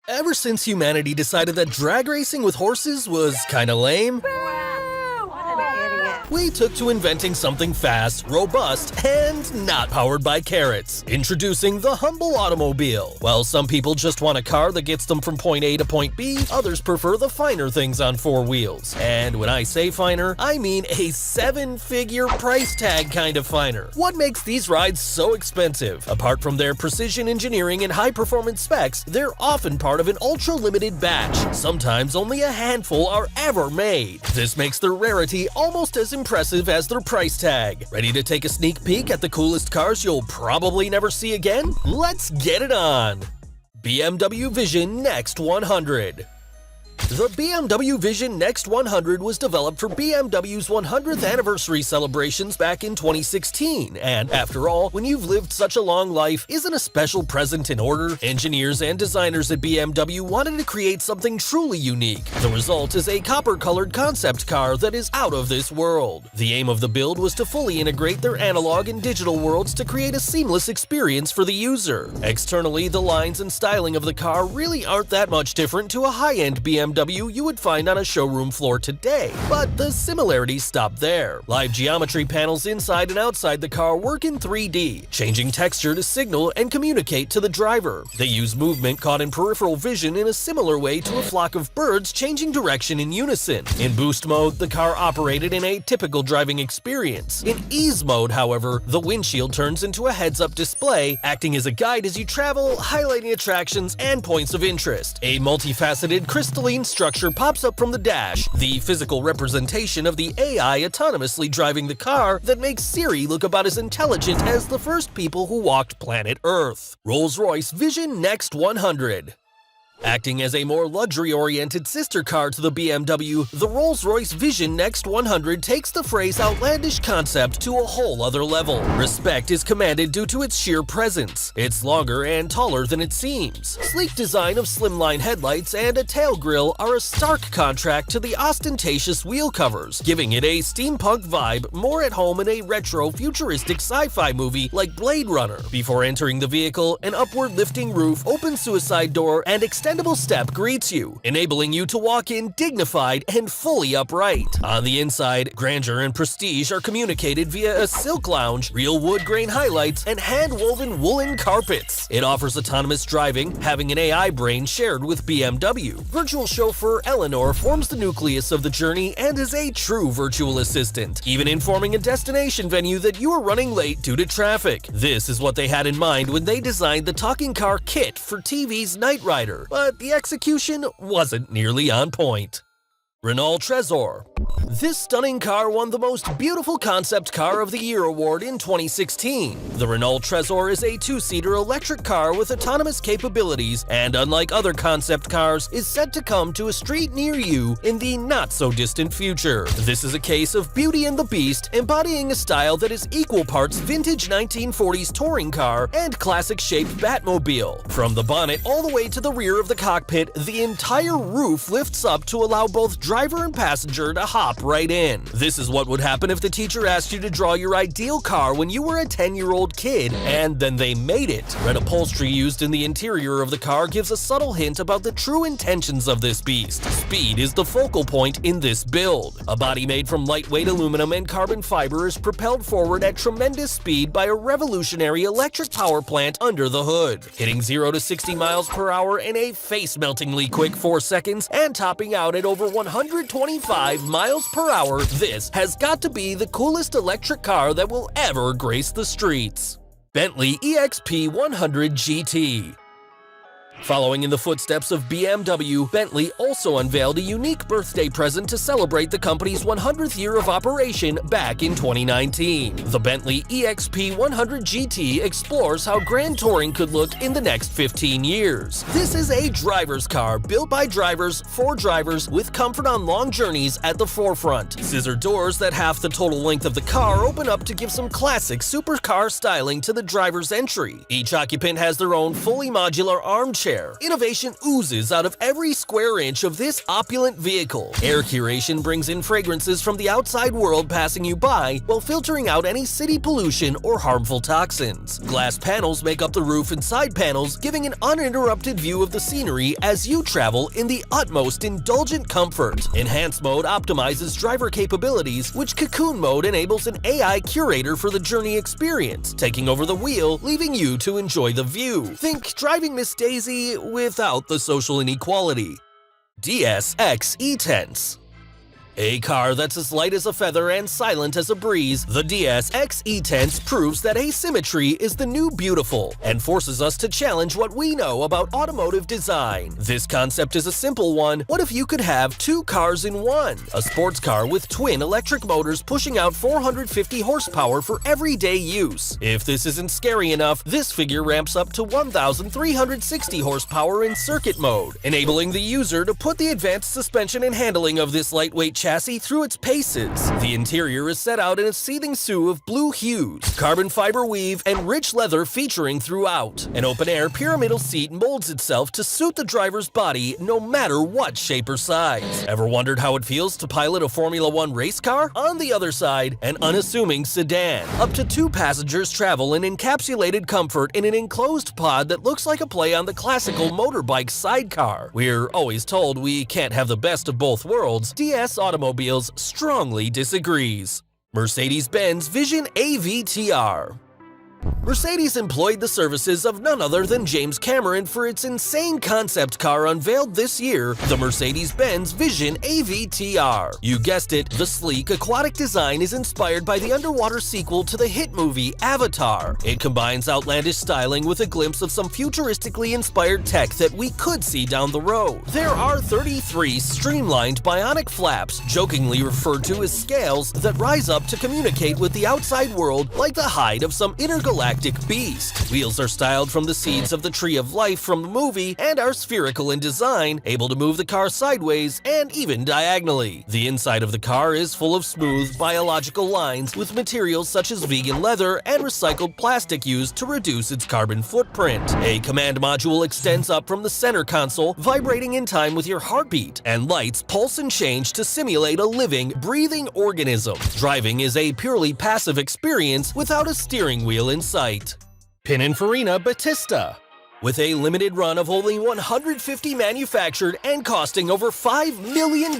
Ever since humanity decided that drag racing with horses was kinda lame, we took to inventing something fast, robust, and not powered by carrots. Introducing the humble automobile. While some people just want a car that gets them from point A to point B, others prefer the finer things on four wheels. And when I say finer, I mean a seven-figure price tag kind of finer. What makes these rides so expensive? Apart from their precision engineering and high-performance specs, they're often part of an ultra-limited batch. Sometimes only a handful are ever made. This makes their rarity almost as impressive as their price tag. Ready to take a sneak peek at the coolest cars you'll probably never see again? Let's get it on! BMW Vision Next 100. The BMW Vision Next 100 was developed for BMW's 100th anniversary celebrations back in 2016, and after all, when you've lived such a long life, isn't a special present in order? Engineers and designers at BMW wanted to create something truly unique. The result is a copper-colored concept car that is out of this world. The aim of the build was to fully integrate their analog and digital worlds to create a seamless experience for the user. Externally, the lines and styling of the car really aren't that much different to a high-end BMW you would find on a showroom floor today, but the similarities stop there. Live geometry panels inside and outside the car work in 3D, changing texture to signal and communicate to the driver. They use movement caught in peripheral vision in a similar way to a flock of birds changing direction in unison. In boost mode, the car operated in a typical driving experience. In ease mode, however, the windshield turns into a heads-up display, acting as a guide as you travel, highlighting attractions and points of interest. A multifaceted crystalline structure pops up from the dash, the physical representation of the AI autonomously driving the car that makes Siri look about as intelligent as the first people who walked planet Earth. Rolls-Royce Vision Next 100. Acting as a more luxury-oriented sister car to the BMW, the Rolls-Royce Vision Next 100 takes the phrase outlandish concept to a whole other level. Respect is commanded due to its sheer presence. It's longer and taller than it seems. Sleek design of slimline headlights and a tail grille are a stark contrast to the ostentatious wheel covers, giving it a steampunk vibe more at home in a retro, futuristic sci-fi movie like Blade Runner. Before entering the vehicle, an upward-lifting roof, open suicide door, and extendable step greets you, enabling you to walk in dignified and fully upright. On the inside, grandeur and prestige are communicated via a silk lounge, real wood grain highlights, and hand-woven woolen carpets. It offers autonomous driving, having an AI brain shared with BMW. Virtual chauffeur Eleanor forms the nucleus of the journey and is a true virtual assistant, even informing a destination venue that you are running late due to traffic. This is what they had in mind when they designed the talking car kit for TV's Knight Rider, but the execution wasn't nearly on point. Renault Trezor. This stunning car won the Most Beautiful Concept Car of the Year award in 2016. The Renault Trezor is a two-seater electric car with autonomous capabilities and, unlike other concept cars, is set to come to a street near you in the not-so-distant future. This is a case of Beauty and the Beast, embodying a style that is equal parts vintage 1940s touring car and classic-shaped Batmobile. From the bonnet all the way to the rear of the cockpit, the entire roof lifts up to allow both driver and passenger to hop right in. This is what would happen if the teacher asked you to draw your ideal car when you were a 10-year-old kid, and then they made it. Red upholstery used in the interior of the car gives a subtle hint about the true intentions of this beast. Speed is the focal point in this build. A body made from lightweight aluminum and carbon fiber is propelled forward at tremendous speed by a revolutionary electric power plant under the hood, hitting 0 to 60 miles per hour in a face-meltingly quick 4 seconds and topping out at over 125 miles per hour. This has got to be the coolest electric car that will ever grace the streets. Bentley EXP 100 GT. Following in the footsteps of BMW, Bentley also unveiled a unique birthday present to celebrate the company's 100th year of operation back in 2019. The Bentley EXP 100 GT explores how grand touring could look in the next 15 years. This is a driver's car built by drivers for drivers with comfort on long journeys at the forefront. Scissor doors that half the total length of the car open up to give some classic supercar styling to the driver's entry. Each occupant has their own fully modular armchair air. Innovation oozes out of every square inch of this opulent vehicle. Air curation brings in fragrances from the outside world passing you by while filtering out any city pollution or harmful toxins. Glass panels make up the roof and side panels, giving an uninterrupted view of the scenery as you travel in the utmost indulgent comfort. Enhanced mode optimizes driver capabilities, which Cocoon mode enables an AI curator for the journey experience, taking over the wheel, leaving you to enjoy the view. Think driving Miss Daisy without the social inequality. DS-X E-Tense. A car that's as light as a feather and silent as a breeze, the DS-X E-Tense proves that asymmetry is the new beautiful and forces us to challenge what we know about automotive design. This concept is a simple one. What if you could have two cars in one? A sports car with twin electric motors pushing out 450 horsepower for everyday use. If this isn't scary enough, this figure ramps up to 1,360 horsepower in circuit mode, enabling the user to put the advanced suspension and handling of this lightweight chassis through its paces. The interior is set out in a seething sue of blue hues, carbon fiber weave, and rich leather featuring throughout. An open-air pyramidal seat molds itself to suit the driver's body no matter what shape or size. Ever wondered how it feels to pilot a Formula One race car? On the other side, an unassuming sedan. Up to 2 passengers travel in encapsulated comfort in an enclosed pod that looks like a play on the classical motorbike sidecar. We're always told we can't have the best of both worlds. DS Automobiles strongly disagrees. Mercedes-Benz Vision AVTR. Mercedes employed the services of none other than James Cameron for its insane concept car unveiled this year, the Mercedes-Benz Vision AVTR. You guessed it, the sleek, aquatic design is inspired by the underwater sequel to the hit movie Avatar. It combines outlandish styling with a glimpse of some futuristically inspired tech that we could see down the road. There are 33 streamlined bionic flaps, jokingly referred to as scales, that rise up to communicate with the outside world like the hide of some intergalactic beast. Wheels are styled from the seeds of the Tree of Life from the movie and are spherical in design, able to move the car sideways and even diagonally. The inside of the car is full of smooth, biological lines with materials such as vegan leather and recycled plastic used to reduce its carbon footprint. A command module extends up from the center console, vibrating in time with your heartbeat, and lights pulse and change to simulate a living, breathing organism. Driving is a purely passive experience without a steering wheel in sight. Pininfarina Battista. With a limited run of only 150 manufactured and costing over $5 million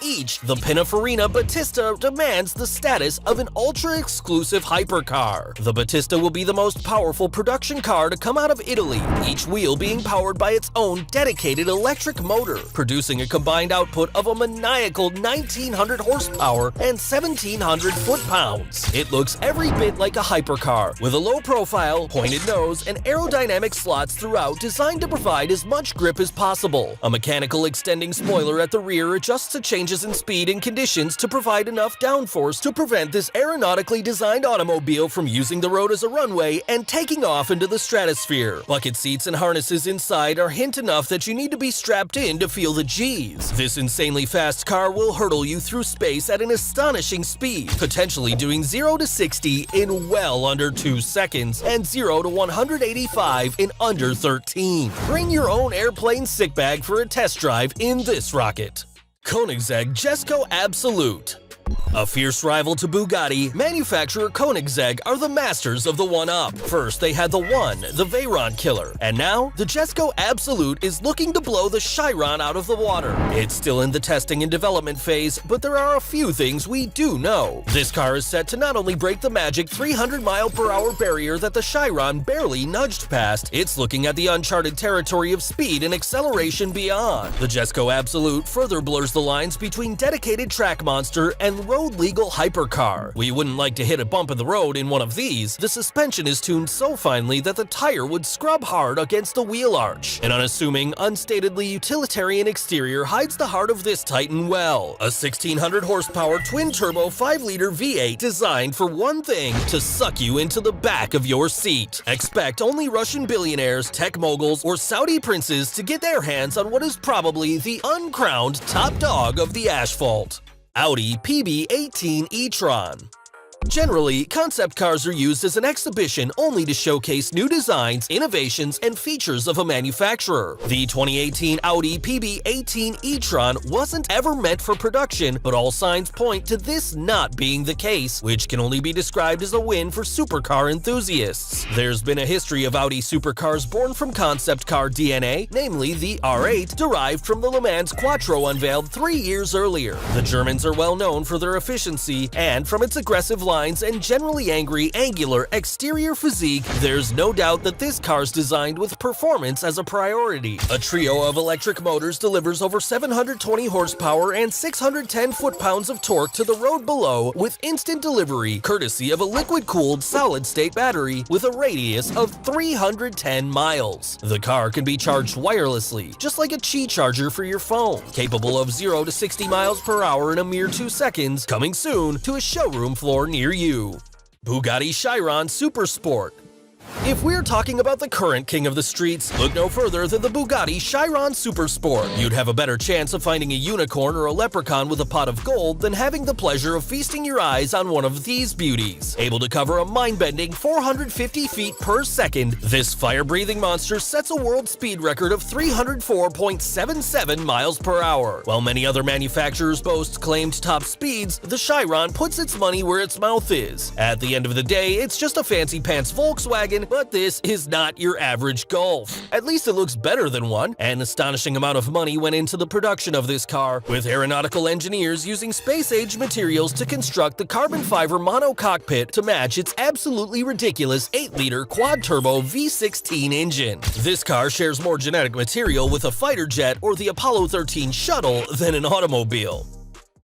each, the Pininfarina Battista demands the status of an ultra-exclusive hypercar. The Battista will be the most powerful production car to come out of Italy, each wheel being powered by its own dedicated electric motor, producing a combined output of a maniacal 1,900 horsepower and 1,700 foot-pounds. It looks every bit like a hypercar, with a low profile, pointed nose, and aerodynamic slots throughout designed to provide as much grip as possible. A mechanical extending spoiler at the rear adjusts to changes in speed and conditions to provide enough downforce to prevent this aeronautically designed automobile from using the road as a runway and taking off into the stratosphere. Bucket seats and harnesses inside are hint enough that you need to be strapped in to feel the G's. This insanely fast car will hurtle you through space at an astonishing speed, potentially doing 0 to 60 in well under 2 seconds and 0 to 185 in under 13. Bring your own airplane sick bag for a test drive in this rocket. Koenigsegg Jesko Absolute. A fierce rival to Bugatti, manufacturer Koenigsegg are the masters of the one-up. First, they had the One, the Veyron killer, and now the Jesko Absolute is looking to blow the Chiron out of the water. It's still in the testing and development phase, but there are a few things we do know. This car is set to not only break the magic 300-mile-per-hour barrier that the Chiron barely nudged past, it's looking at the uncharted territory of speed and acceleration beyond. The Jesko Absolute further blurs the lines between dedicated track monster and road-legal hypercar. We wouldn't like to hit a bump in the road in one of these. The suspension is tuned so finely that the tire would scrub hard against the wheel arch. An unassuming, unstatedly utilitarian exterior hides the heart of this titan well. A 1,600 horsepower twin-turbo 5-liter V8 designed for one thing: to suck you into the back of your seat. Expect only Russian billionaires, tech moguls, or Saudi princes to get their hands on what is probably the uncrowned top dog of the asphalt. Audi PB18 e-tron. Generally, concept cars are used as an exhibition only to showcase new designs, innovations, and features of a manufacturer. The 2018 Audi PB18 e-tron wasn't ever meant for production, but all signs point to this not being the case, which can only be described as a win for supercar enthusiasts. There's been a history of Audi supercars born from concept car DNA, namely the R8, derived from the Le Mans Quattro unveiled 3 years earlier. The Germans are well known for their efficiency, and from its aggressive lines and generally angry, angular exterior physique, there's no doubt that this car's designed with performance as a priority. A trio of electric motors delivers over 720 horsepower and 610 foot-pounds of torque to the road below with instant delivery, courtesy of a liquid-cooled solid-state battery with a radius of 310 miles. The car can be charged wirelessly, just like a Qi charger for your phone, capable of 0 to 60 miles per hour in a mere 2 seconds, coming soon to a showroom floor near you. Bugatti Chiron Super Sport. If we're talking about the current king of the streets, look no further than the Bugatti Chiron Super Sport. You'd have a better chance of finding a unicorn or a leprechaun with a pot of gold than having the pleasure of feasting your eyes on one of these beauties. Able to cover a mind-bending 450 feet per second, this fire-breathing monster sets a world speed record of 304.77 miles per hour. While many other manufacturers boast claimed top speeds, the Chiron puts its money where its mouth is. At the end of the day, it's just a fancy pants Volkswagen, but this is not your average Golf. At least it looks better than one. An astonishing amount of money went into the production of this car, with aeronautical engineers using space-age materials to construct the carbon fiber mono cockpit to match its absolutely ridiculous 8-liter quad-turbo V16 engine. This car shares more genetic material with a fighter jet or the Apollo 13 shuttle than an automobile.